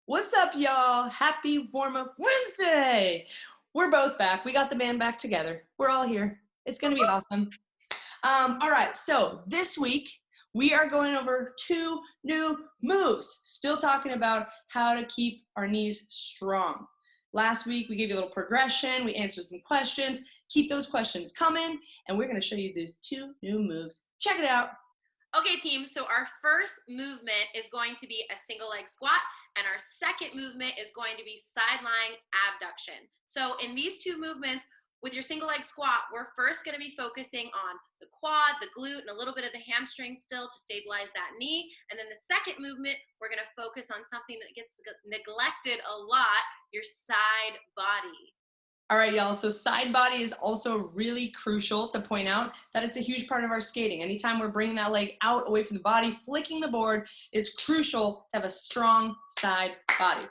What's up, y'all? Happy Warm-Up Wednesday! We're both back. We got the band back together. We're all here. It's going to be awesome. All right, so this week we are going over 2 new moves. Still talking about how to keep our knees strong. Last week we gave you a little progression. We answered some questions. Keep those questions coming, and we're going to show you these 2 new moves. Check it out. Okay, team, so our first movement is going to be a single leg squat, and our second movement is going to be side lying abduction. So in these 2 movements, with your single leg squat, we're first going to be focusing on the quad, the glute, and a little bit of the hamstring still to stabilize that knee. And then the second movement, we're going to focus on something that gets neglected a lot, your side body. All right, y'all, so side body is also really crucial to point out that it's a huge part of our skating. Anytime we're bringing that leg out away from the body, flicking the board is crucial to have a strong side body.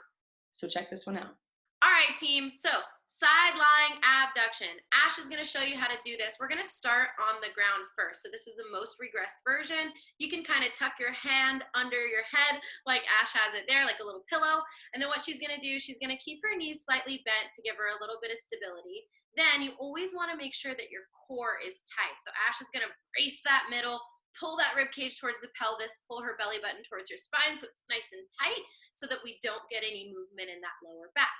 So check this one out. All right, team, so side lying abduction. Ash is going to show you how to do this. We're going to start on the ground first. So this is the most regressed version. You can kind of tuck your hand under your head like Ash has it there, like a little pillow. And then what she's going to do, she's going to keep her knees slightly bent to give her a little bit of stability. Then you always want to make sure that your core is tight. So Ash is going to brace that middle, pull that rib cage towards the pelvis, pull her belly button towards her spine so it's nice and tight so that we don't get any movement in that lower back.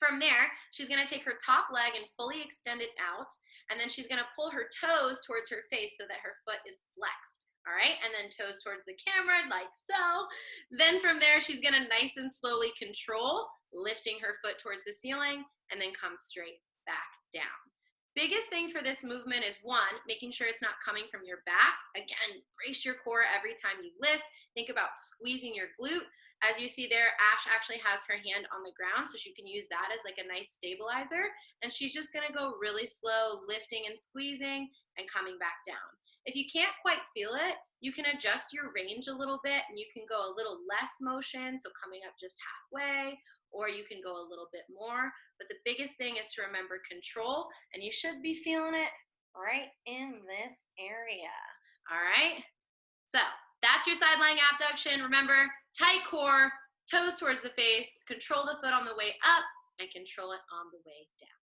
From there, she's going to take her top leg and fully extend it out, and then she's going to pull her toes towards her face so that her foot is flexed, all right? And then toes towards the camera, like so. Then from there, she's going to nice and slowly control, lifting her foot towards the ceiling, and then come straight back down. Biggest thing for this movement is 1, making sure it's not coming from your back. Again, brace your core every time you lift. Think about squeezing your glute. As you see there, Ash actually has her hand on the ground, so she can use that as like a nice stabilizer. And she's just gonna go really slow, lifting and squeezing and coming back down. If you can't quite feel it, you can adjust your range a little bit and you can go a little less motion, so coming up just halfway, or you can go a little bit more. But the biggest thing is to remember control, and you should be feeling it right in this area. All right? So that's your side lying abduction. Remember, tight core, toes towards the face, control the foot on the way up, and control it on the way down.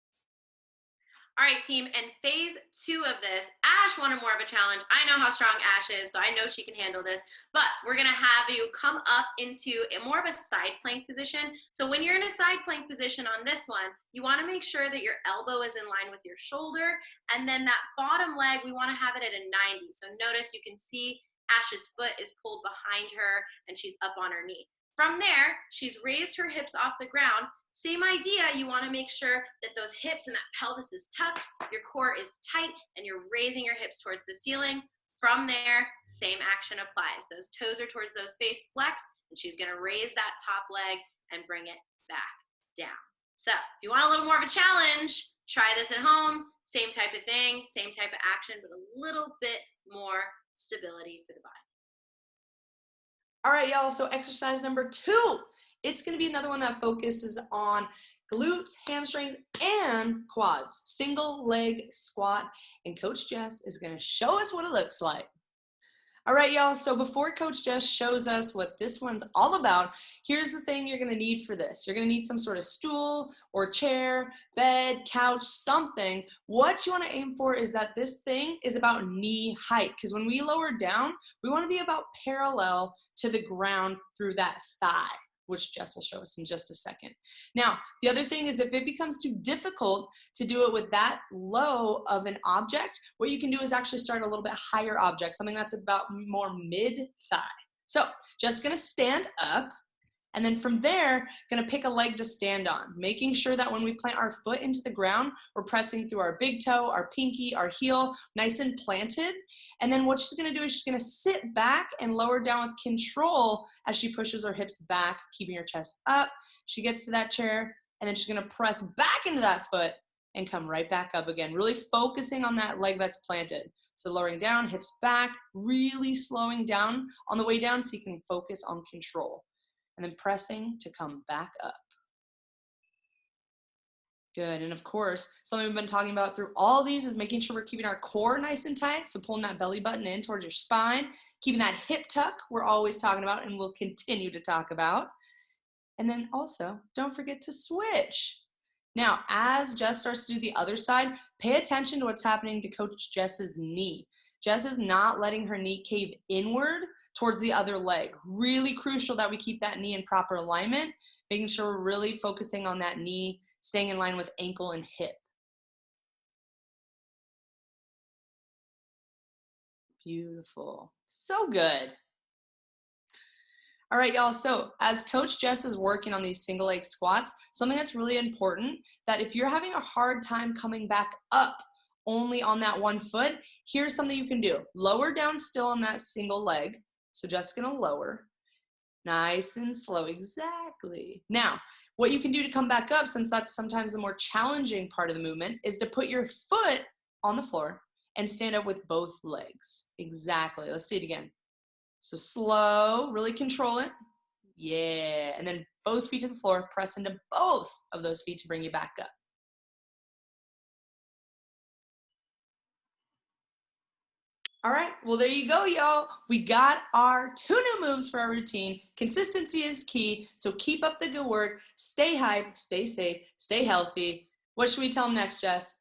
All right, team, and phase 2 of this, Ash wanted more of a challenge. I know how strong Ash is, so I know she can handle this, but we're gonna have you come up into more of a side plank position. So when you're in a side plank position on this one, you wanna make sure that your elbow is in line with your shoulder, and then that bottom leg, we wanna have it at a 90. So notice you can see Ash's foot is pulled behind her and she's up on her knee. From there, she's raised her hips off the ground. Same idea, you want to make sure that those hips and that pelvis is tucked, your core is tight, and you're raising your hips towards the ceiling. From there, same action applies. Those toes are towards those face flex, and she's going to raise that top leg and bring it back down. So if you want a little more of a challenge, try this at home. Same type of thing, same type of action, but a little bit more stability for the body. All right, y'all, so exercise number 2. It's going to be another one that focuses on glutes, hamstrings, and quads. Single leg squat, and Coach Jess is going to show us what it looks like. All right, y'all, so before Coach Jess shows us what this one's all about, here's the thing you're going to need for this. You're going to need some sort of stool or chair, bed, couch, something. What you want to aim for is that this thing is about knee height, because when we lower down, we want to be about parallel to the ground through that thigh, which Jess will show us in just a second. Now, the other thing is if it becomes too difficult to do it with that low of an object, what you can do is actually start a little bit higher object, something that's about more mid-thigh. So just gonna stand up, and then from there, gonna pick a leg to stand on, making sure that when we plant our foot into the ground, we're pressing through our big toe, our pinky, our heel, nice and planted. And then what she's gonna do is she's gonna sit back and lower down with control as she pushes her hips back, keeping her chest up. She gets to that chair, and then she's gonna press back into that foot and come right back up again, really focusing on that leg that's planted. So lowering down, hips back, really slowing down on the way down so you can focus on control. And then pressing to come back up. Good, and of course, something we've been talking about through all these is making sure we're keeping our core nice and tight, so pulling that belly button in towards your spine, keeping that hip tuck we're always talking about and we'll continue to talk about. And then also, don't forget to switch. Now, as Jess starts to do the other side, pay attention to what's happening to Coach Jess's knee. Jess is not letting her knee cave inward towards the other leg. Really crucial that we keep that knee in proper alignment, making sure we're really focusing on that knee, staying in line with ankle and hip. Beautiful. So good. All right, y'all, so as Coach Jess is working on these single leg squats, something that's really important, that if you're having a hard time coming back up only on that one foot, here's something you can do. Lower down still on that single leg. So Jess is gonna lower, nice and slow, exactly. Now, what you can do to come back up, since that's sometimes the more challenging part of the movement, is to put your foot on the floor and stand up with both legs. Exactly, let's see it again. So slow, really control it. Yeah, and then both feet to the floor, press into both of those feet to bring you back up. All right, well, there you go, y'all. We got our 2 new moves for our routine. Consistency is key, so keep up the good work. Stay hyped, stay safe, stay healthy. What should we tell them next, Jess?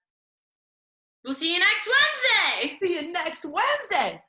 We'll see you next Wednesday. See you next Wednesday.